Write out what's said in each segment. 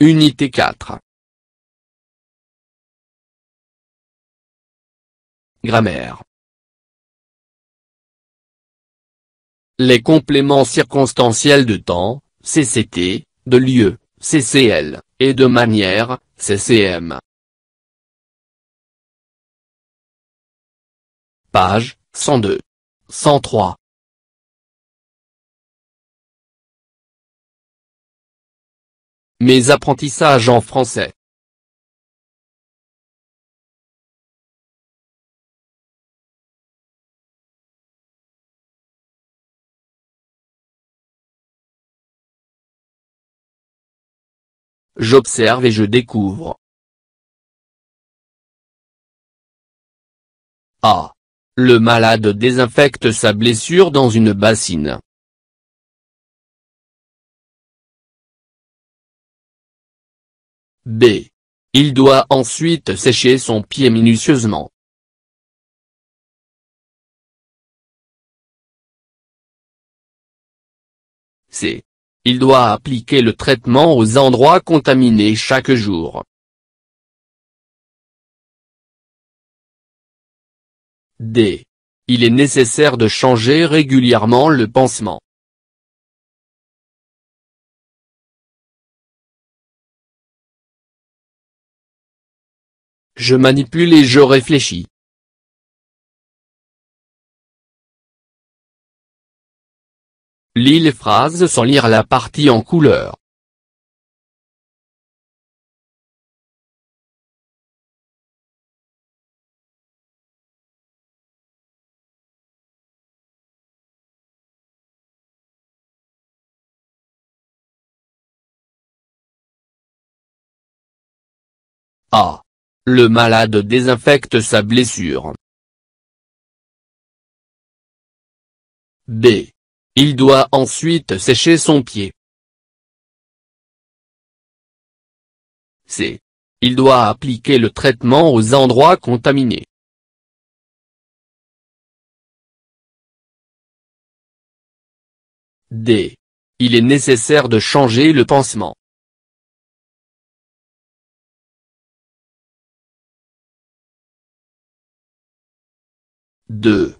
Unité 4. Grammaire. Les compléments circonstanciels de temps, CCT, de lieu, CCL, et de manière, CCM. Page 102. 103. Mes apprentissages en français. J'observe et je découvre. A. Le malade désinfecte sa blessure dans une bassine. B. Il doit ensuite sécher son pied minutieusement. C. Il doit appliquer le traitement aux endroits contaminés chaque jour. D. Il est nécessaire de changer régulièrement le pansement. Je manipule et je réfléchis. Lis les phrases sans lire la partie en couleur. A. Le malade désinfecte sa blessure. B. Il doit ensuite sécher son pied. C. Il doit appliquer le traitement aux endroits contaminés. D. Il est nécessaire de changer le pansement. Deux.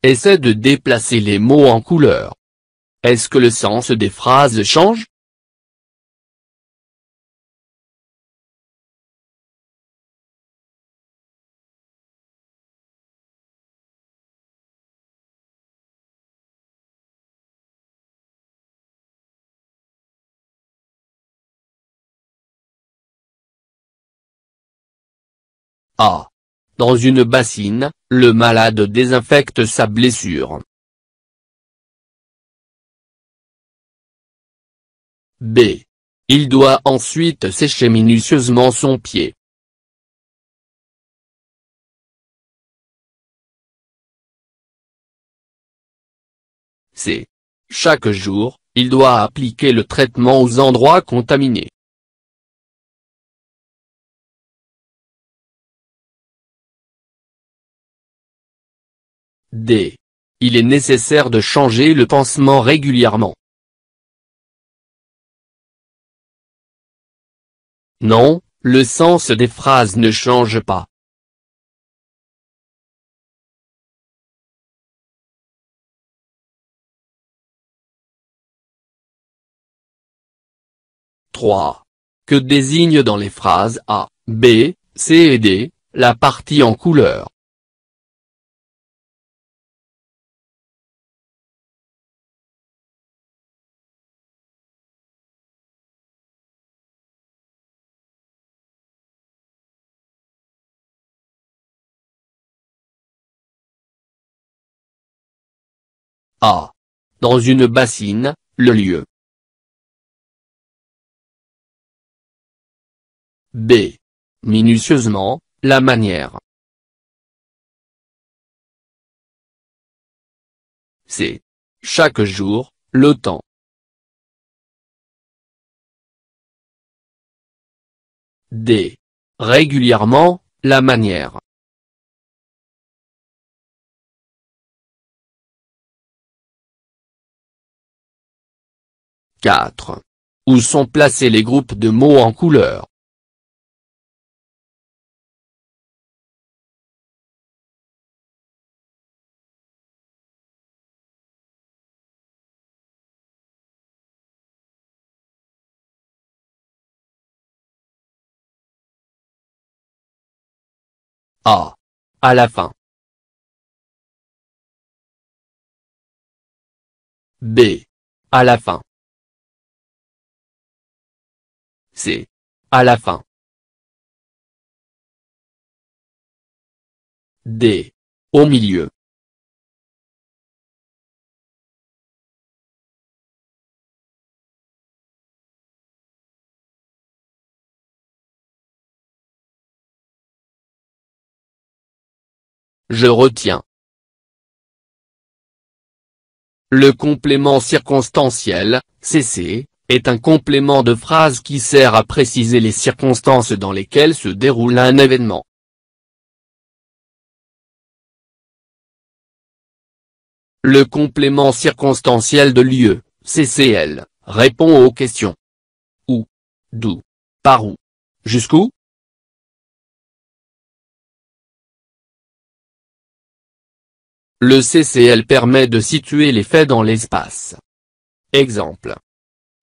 Essaie de déplacer les mots en couleur. Est-ce que le sens des phrases change? A. Dans une bassine, le malade désinfecte sa blessure. B. Il doit ensuite sécher minutieusement son pied. C. Chaque jour, il doit appliquer le traitement aux endroits contaminés. D. Il est nécessaire de changer le pansement régulièrement. Non, le sens des phrases ne change pas. Trois. Que désigne dans les phrases A, B, C et D, la partie en couleur? A. Dans une bassine, le lieu. B. Minutieusement, la manière. C. Chaque jour, le temps. D. Régulièrement, la manière. « 4. Où sont placés les groupes de mots en couleur? A. À la fin. B. À la fin. C. À la fin. D. Au milieu. Je retiens. Le complément circonstanciel, CC, est un complément de phrase qui sert à préciser les circonstances dans lesquelles se déroule un événement. Le complément circonstanciel de lieu, CCL, répond aux questions. Où? D'où? Par où? Jusqu'où? Le CCL permet de situer les faits dans l'espace. Exemple.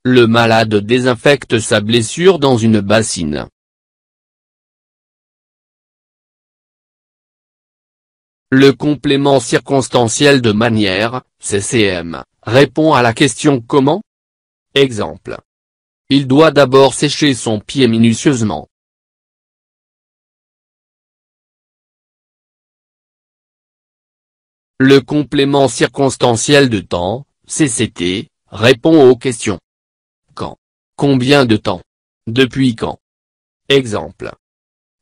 Le malade désinfecte sa blessure dans une bassine. Le complément circonstanciel de manière, CCM, répond à la question comment? Exemple. Il doit d'abord sécher son pied minutieusement. Le complément circonstanciel de temps, CCT, répond aux questions. Quand? Combien de temps? Depuis quand? Exemple.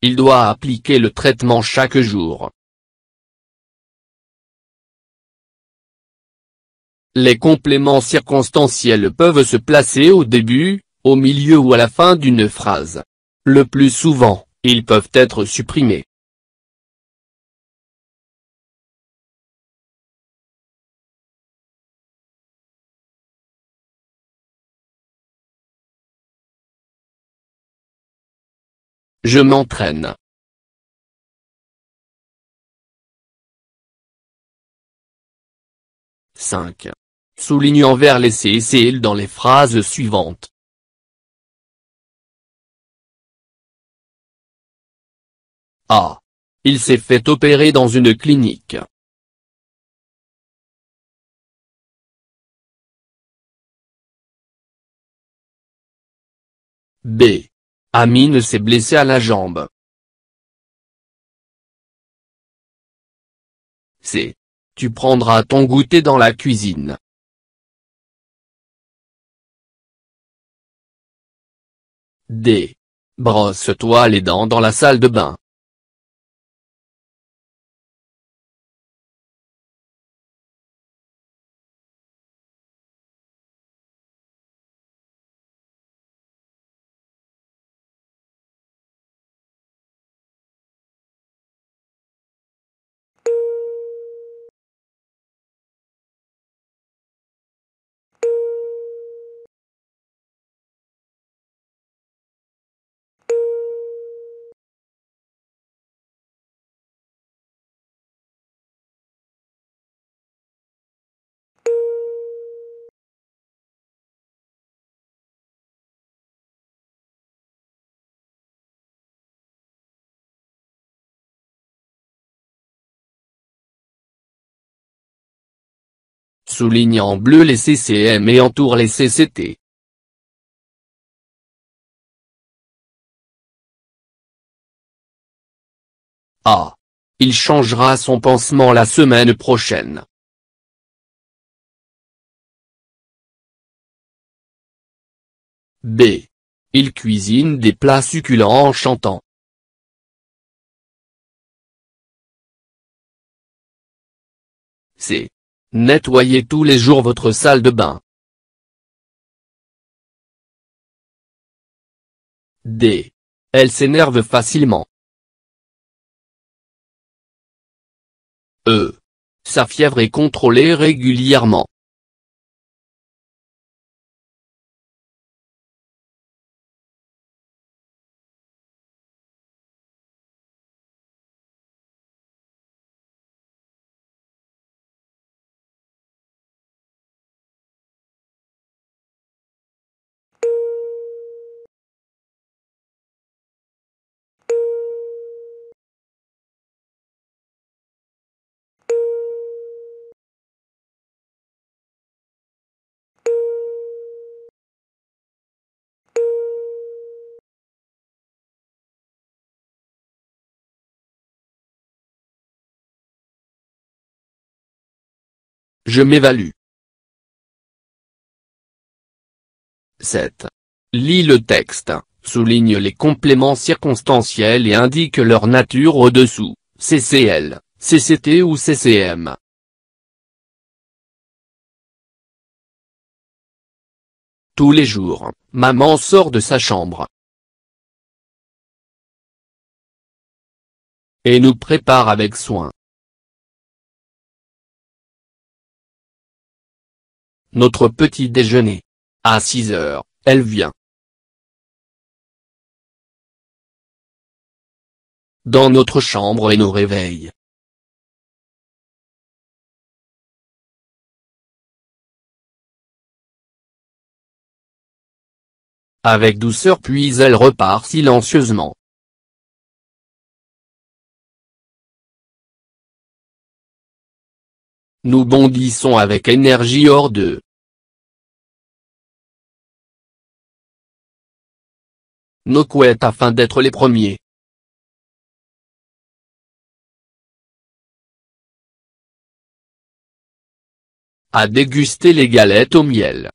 Il doit appliquer le traitement chaque jour. Les compléments circonstanciels peuvent se placer au début, au milieu ou à la fin d'une phrase. Le plus souvent, ils peuvent être supprimés. Je m'entraîne. 5. Souligne en vert les CCL dans les phrases suivantes. A. Il s'est fait opérer dans une clinique. B. Amine s'est blessé à la jambe. C. Tu prendras ton goûter dans la cuisine. D. Brosse-toi les dents dans la salle de bain. Souligne en bleu les CCM et entoure les CCT. A. Il changera son pansement la semaine prochaine. B. Il cuisine des plats succulents en chantant. C. Nettoyez tous les jours votre salle de bain. D. Elle s'énerve facilement. E. Sa fièvre est contrôlée régulièrement. Je m'évalue. 7. Lis le texte, souligne les compléments circonstanciels et indique leur nature au-dessous, CCL, CCT ou CCM. Tous les jours, maman sort de sa chambre et nous prépare avec soin notre petit déjeuner. À 6 heures, elle vient dans notre chambre et nous réveille. Avec douceur puis elle repart silencieusement. Nous bondissons avec énergie hors d'eux. Nos couettes afin d'être les premiers. À déguster les galettes au miel.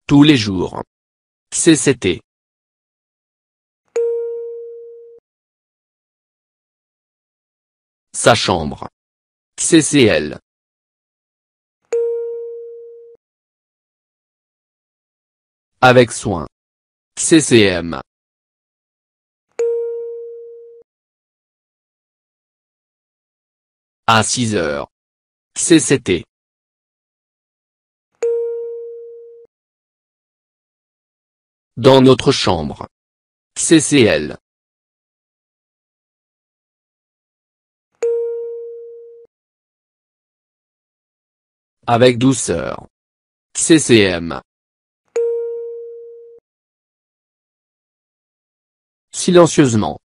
Tous les jours. CCT. Sa chambre. CCL. Avec soin. CCM. À 6 heures. CCT. Dans notre chambre. CCL. Avec douceur. CCM. Silencieusement.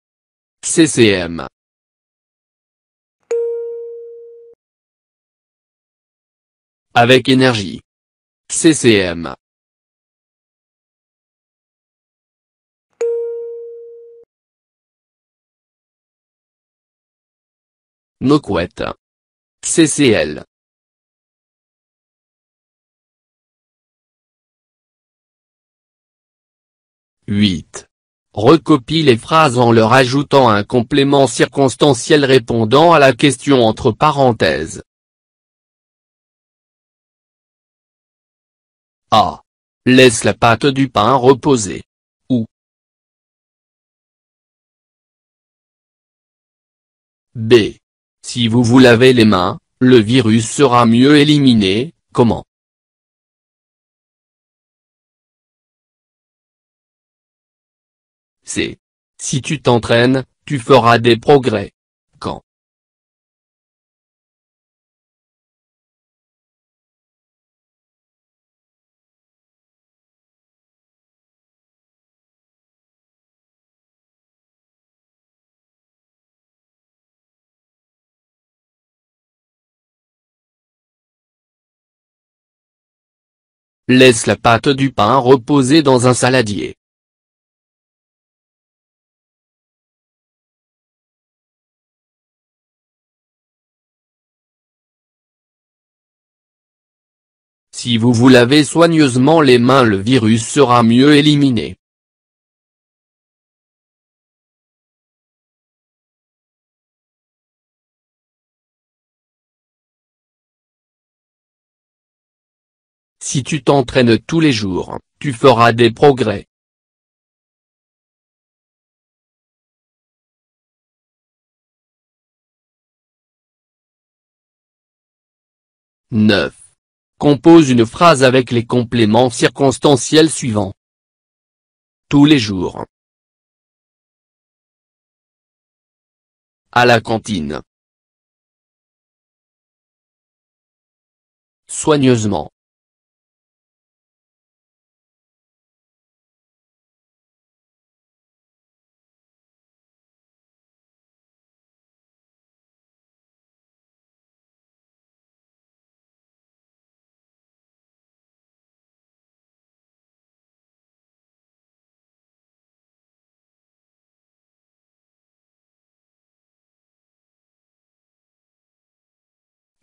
CCM. Avec énergie. CCM. Nos couettes. CCL. « 8. Recopie les phrases en leur ajoutant un complément circonstanciel répondant à la question entre parenthèses. A. Laisse la pâte du pain reposer. Ou B. Si vous vous lavez les mains, le virus sera mieux éliminé. Comment? C. Si tu t'entraînes, tu feras des progrès. Quand? Laisse la pâte du pain reposer dans un saladier. Si vous vous lavez soigneusement les mains, le virus sera mieux éliminé. Si tu t'entraînes tous les jours, tu feras des progrès. « 9. Compose une phrase avec les compléments circonstanciels suivants. Tous les jours. À la cantine. Soigneusement.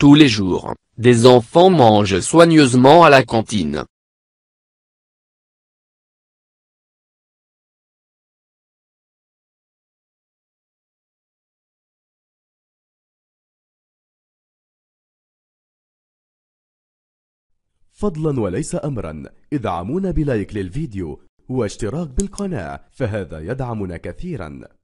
Tous les jours, des enfants mangent soigneusement à la cantine. فضلا وليس أمرا ادعمونا بلايك للفيديو واشتراك بالقناة، فهذا يدعمنا كثيرا.